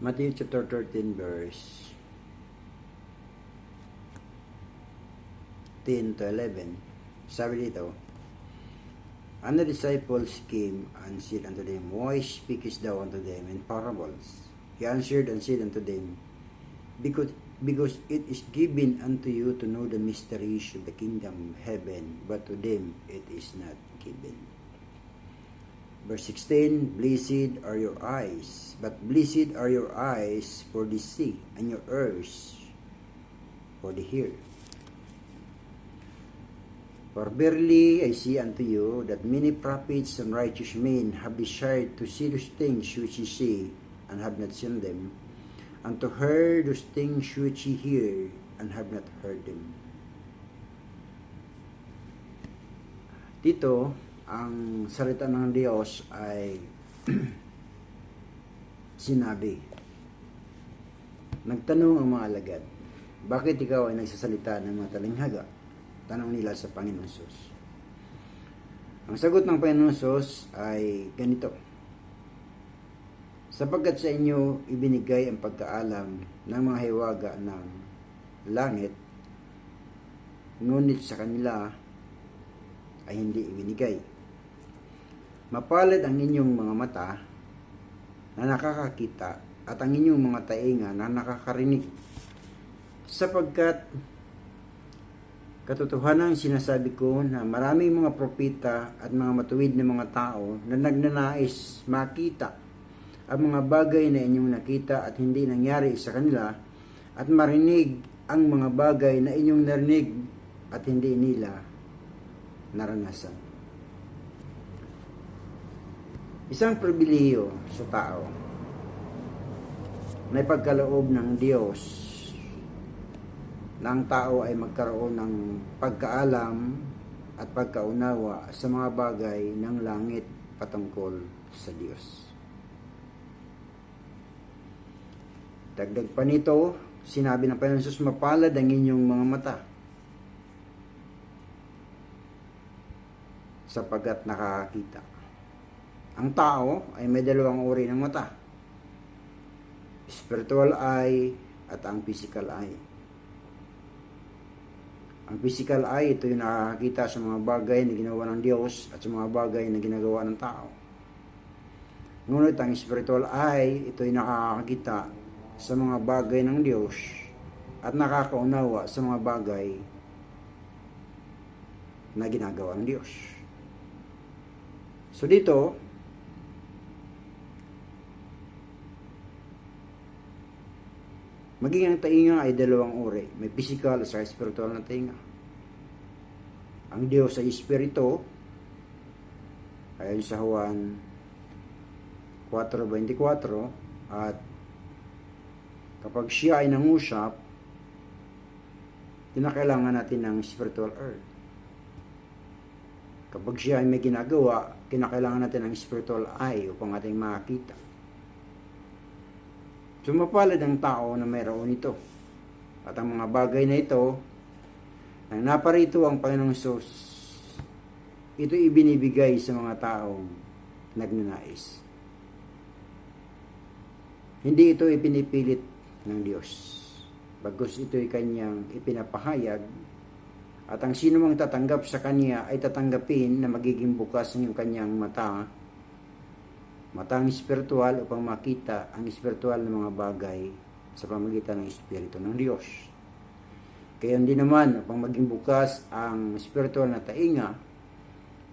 Matthew chapter 13 verse 10 to 11. Sabi dito, and the disciples came and said unto them, Why speakest thou unto them in parables? He answered and said unto them, Because it is given unto you to know the mysteries of the kingdom of heaven, but to them it is not given. Verse 16, Blessed are your eyes, for the see, and your ears for the hear. For verily I say unto you, that many prophets and righteous men have desired to see those things which ye see, and have not seen them, and to hear those things which ye hear, and have not heard them. Dito, ang salita ng Diyos ay sinabi. Nagtanong ang mga alagad, bakit ikaw ay nagsasalita ng mga talinghaga? Tanong nila sa Panginoon Hesus. Ang sagot ng Panginoon Hesus ay ganito, sapagkat sa inyo ibinigay ang pagkaalam ng mga hiwaga ng langit, ngunit sa kanila ay hindi ibinigay. Mapalad ang inyong mga mata na nakakakita at ang inyong mga tainga na nakakarinig, sapagkat katotohanan sinasabi ko na maraming mga propeta at mga matuwid na mga tao na nagnanais makita ang mga bagay na inyong nakita at hindi nangyari sa kanila, at marinig ang mga bagay na inyong narinig at hindi nila naranasan. Isang pribilehiyo sa tao na ipagkaloob ng Diyos na ang tao ay magkaroon ng pagkaalam at pagkaunawa sa mga bagay ng langit patungkol sa Diyos. Dagdag pa nito, sinabi ng Panginoon Hesus, mapalad ang inyong mga mata, sapagkat nakakakita. Ang tao ay may dalawang uri ng mata, spiritual eye at ang physical eye. Ang physical eye, ito yung nakakakita sa mga bagay na ginawa ng Diyos at sa mga bagay na ginagawa ng tao. Ngunit ang spiritual eye, ito yung nakakakita sa mga bagay ng Diyos at nakakaunawa sa mga bagay na ginagawa ng Diyos. So dito, maging ang tainga ay dalawang uri. May physical at spiritual na tainga. Ang Diyos ay espiritu, ayon sa Juan 4:24, at kapag siya ay nangusap, kinakailangan natin ng spiritual earth. Kapag siya ay may ginagawa, kinakailangan natin ng spiritual eye upang ating makita. Sumapalad ang tao na mayroon ito. At ang mga bagay na ito, na naparito ang Panginoong Hesus, ito ibinibigay sa mga taong nagnanais. Hindi ito ipinipilit ng Diyos, bagkus ito'y kanyang ipinapahayag, at ang sino mang tatanggap sa kanya ay tatanggapin na magiging bukas ng kanyang matang espiritual upang makita ang espiritual na mga bagay sa pamamagitan ng Espiritu ng Diyos. Kaya hindi naman upang maging bukas ang espiritual na tainga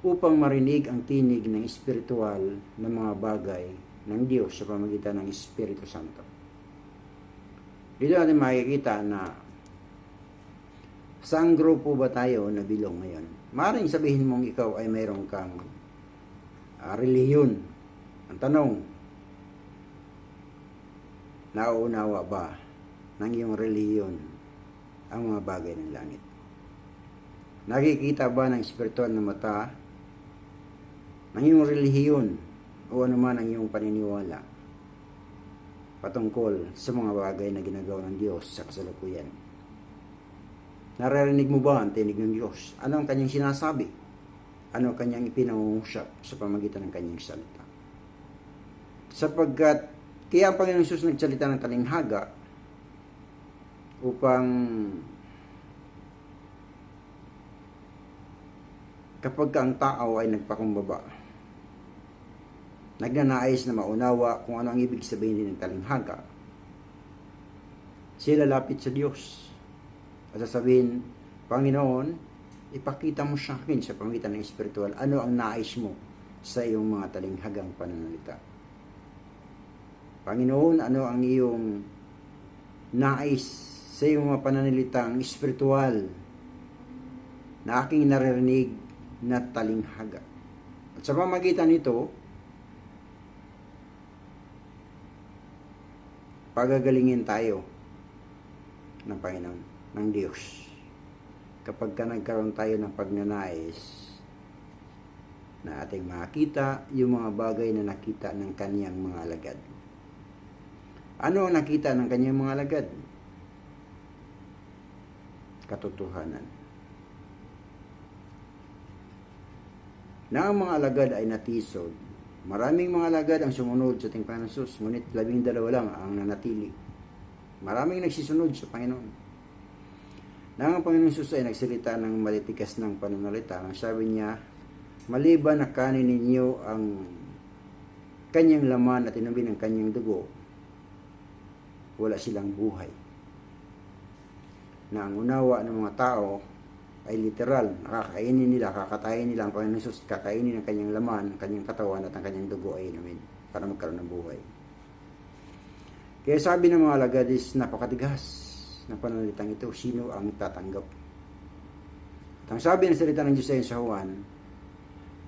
upang marinig ang tinig ng espiritual na mga bagay ng Diyos sa pamamagitan ng Espiritu Santo. Dito natin makikita na saang grupo ba tayo na bilong ngayon? Maaaring sabihin mong ikaw ay mayroon kang relihiyon. Ang tanong, nauunawa ba ng iyong relihiyon ang mga bagay ng langit? Nakikita ba ng espiritual na mata ng iyong relihiyon o anuman ang iyong paniniwala patungkol sa mga bagay na ginagawa ng Diyos sa kasalukuyan? Naririnig mo ba ang tinig ng Diyos? Ano ang kanyang sinasabi? Ano ang kanyang ipinangungusap sa pamamagitan ng kanyang salita? Sapagkat Kaya ang Panginoong Jesus nagsalita ng talinghaga upang kapag ang tao ay nagpakumbaba, nagnanais na maunawa kung ano ang ibig sabihin din ng talinghaga, sila lapit sa Diyos at sasabihin, Panginoon, ipakita mo sa akin sa pamagitan ng espiritual ano ang nais mo sa iyong mga talinghagang pananalita. Panginoon, ano ang iyong nais sa iyong mga pananalitang espiritual na aking naririnig na talinghaga. At sa pamagitan nito, pagagalingin tayo ng Panginoon, ng Diyos. Kapag ka nagkaroon tayo ng pagnanais na ating makita yung mga bagay na nakita ng kaniyang mga alagad. Ano ang nakita ng kaniyang mga alagad? Katotohanan. Na ang mga alagad ay natisod. Maraming mga alagad ang sumunod sa ating Panginoon Jesus, ngunit 12 lang ang nanatili. Maraming nagsisunod sa Panginoon. Na ang Panginoon Jesus ay nagsalita ng malitikas ng pananalita. Ang sabi niya, maliban na kanin ninyo ang kanyang laman at inumin ang kanyang dugo, wala silang buhay. Na ang unawa ng mga tao ay literal, nakakainin nila, kakatayin nila ang Panginoon Jesus, kakainin ang kanyang laman, ang kanyang katawan at ang kanyang dugo ay inumin para magkaroon ng buhay. Kaya sabi ng mga alagad is napakatigas ng pananalitang ito, sino ang tatanggap? At ang sabi ng salita ng Diyos sa Juan,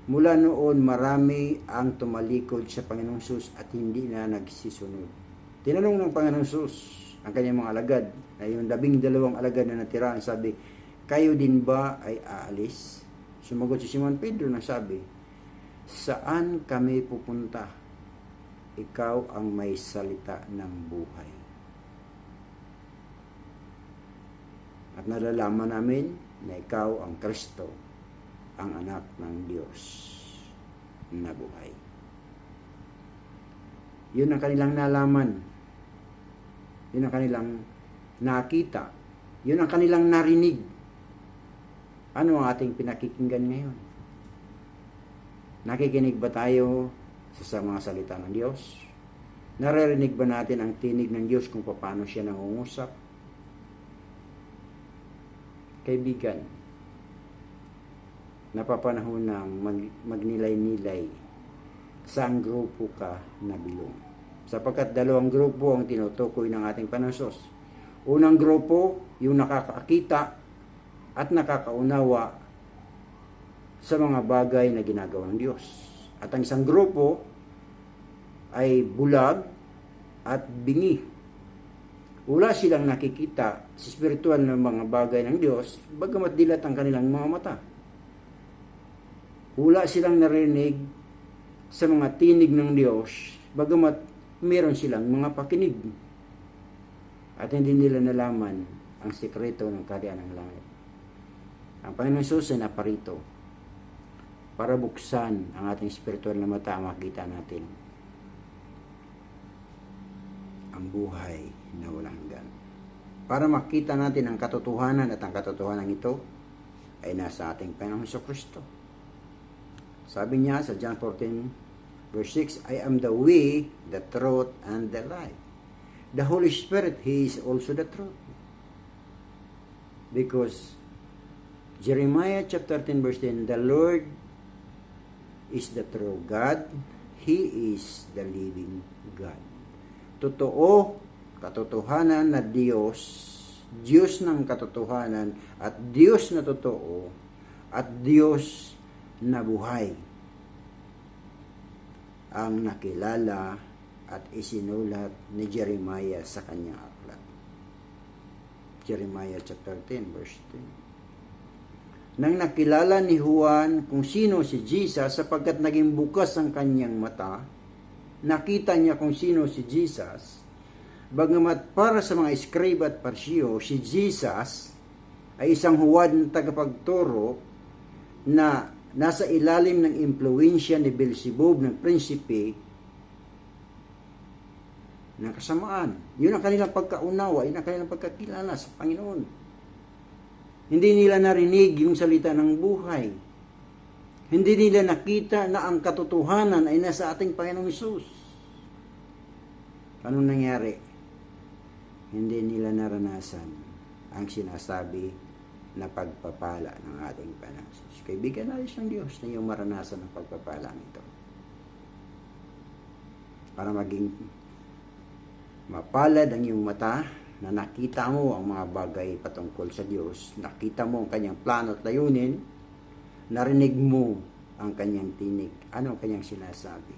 mula noon marami ang tumalikod sa Panginoong Jesus at hindi na nagsisunod. Tinanong ng Panginoong Jesus ang kanyang mga alagad, na yung 12 alagad na natira, ang sabi, kayo din ba ay aalis? Sumagot si Simon Pedro na sabi, saan kami pupunta? Ikaw ang may salita ng buhay. At nalalaman namin na ikaw ang Kristo, ang anak ng Diyos na buhay. Yun ang kanilang nalaman. Yun ang kanilang nakita. Yun ang kanilang narinig. Ano ang ating pinakikinggan ngayon? Nakikinig ba tayo sa mga salita ng Diyos? Naririnig ba natin ang tinig ng Diyos kung paano siya nangungusap? Kaibigan, napapanahon ng magnilay-nilay saang grupo ka nabilong. Sapagkat 2 grupo ang tinutukoy ng ating Panginoon. Unang grupo, yung nakakakita at nakakaunawa sa mga bagay na ginagawa ng Diyos. At ang isang grupo ay bulag at bingi. Wala silang nakikita sa spiritual na mga bagay ng Diyos, bagamat dilat ang kanilang mga mata. Wala silang narinig sa mga tinig ng Diyos, bagamat meron silang mga pakinig. At hindi nila nalaman ang sikreto ng kaharian ng langit. Ang Panginoon Jesus ay naparito para buksan ang ating spiritual na mata, makita natin ang buhay na walang hanggan. Para makita natin ang katotohanan, at ang katotohanan ito ay nasa ating Panginoong Kristo. Sabi niya sa John 14 verse 6, I am the way, the truth, and the life. The Holy Spirit, He is also the truth. Because Jeremiah chapter 10 verse 10, the Lord is the true God, He is the living God. Totoo, katotohanan na Diyos, Diyos ng katotohanan, at Diyos na totoo, at Diyos na buhay ang nakilala at isinulat ni Jeremiah sa kanyang aklat. Jeremiah chapter 10 verse 10. Nang nakilala ni Juan kung sino si Jesus, sapagkat naging bukas ang kanyang mata, nakita niya kung sino si Jesus, bagamat para sa mga scribe at parsyo, si Jesus ay isang huwad na tagapagturo na nasa ilalim ng impluensya ni Beelzebub ng prinsipe, ng kasamaan. Yun ang kanilang pagkaunawa, yun ang kanilang pagkakilala sa Panginoon. Hindi nila narinig yung salita ng buhay. Hindi nila nakita na ang katotohanan ay nasa ating Panginoong Hesus. Anong nangyari? Hindi nila naranasan ang sinasabi na pagpapala ng ating Panginoong Hesus. Kaibigan, ayos ng Diyos na yung maranasan ng pagpapala nito. Para maging mapalad ang iyong mata na nakita mo ang mga bagay patungkol sa Diyos, nakita mo ang kanyang plano at layunin, narinig mo ang kanyang tinig, ano ang kanyang sinasabi.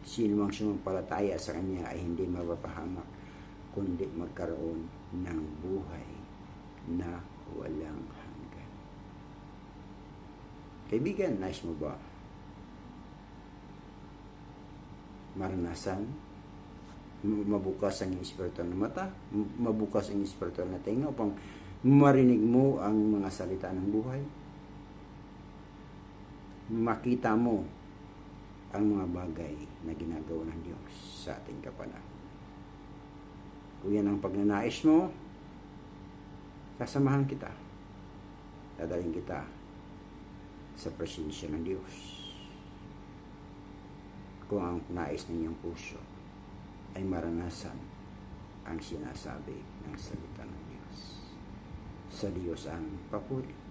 Sino mang sumampalataya sa kanya ay hindi mapapahamak, kundi magkaroon ng buhay na walang hanggan. Kaibigan, nais mo ba maranasan, mabukas ang espiritual na mata, mabukas ang espiritual na tenga upang marinig mo ang mga salita ng buhay? Makita mo ang mga bagay na ginagawa ng Diyos sa ating kapanahon. Kung yan ang pagnanais mo, sasamahan kita. Dadaling kita sa presensya ng Diyos. Kung ang nais ng iyong puso ay maranasan ang sinasabi ng salita ng Diyos. Sa Diyos ang papuri.